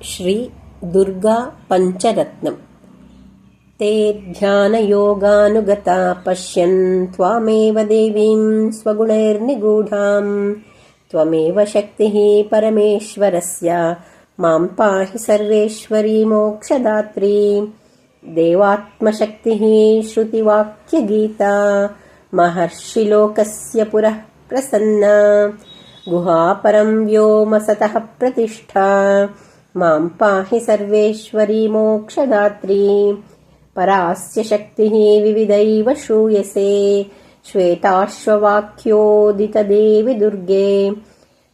श्री दुर्गा पञ्चरत्नम्। ते ध्यानयोगानुगता पश्यन् त्वामेव देवीं स्वगुणैर्निगूढाम्। त्वमेव शक्तिः परमेश्वरस्य, मां पाहि सर्वेश्वरी मोक्षदात्री। देवात्मशक्तिः श्रुतिवाक्यगीता, महर्षिलोकस्य पुरः प्रसन्ना। गुहापरं व्योम सतः प्रतिष्ठा, मां पाहि सर्वेश्वरी मोक्षदात्री। परास्य शक्तिः विविधैव श्रूयसे, श्वेताश्ववाक्योदितदेवि दुर्गे।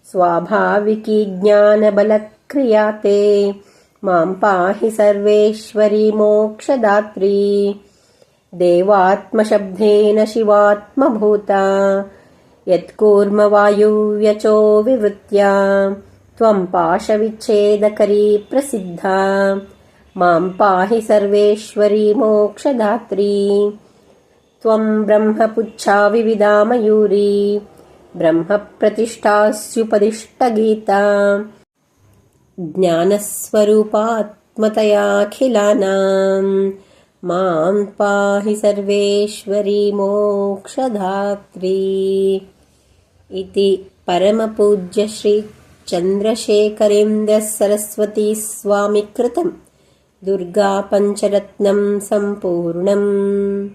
स्वाभाविकी ज्ञानबलक्रिया ते, मां पाहि सर्वेश्वरी मोक्षदात्री। देवात्मशब्देन शिवात्मभूता, यत्कूर्मवायुव्यचो विवृत्या। त्वं पाशविच्छेदकरी प्रसिद्धा, मां पाहि सर्वेश्वरी मोक्षदात्री। त्वं ब्रह्मपुच्छा विविधा मयूरी, ब्रह्मप्रतिष्ठास्युपदिष्टगीता। ज्ञानस्वरूपात्मतयाखिलानां, मां पाहि सर्वेश्वरी मोक्षदात्री। इति परमपूज्य श्री चन्द्रशेखरेन्द्र सरस्वती स्वामी कृतं दुर्गा पञ्चरत्नं सम्पूर्णम्।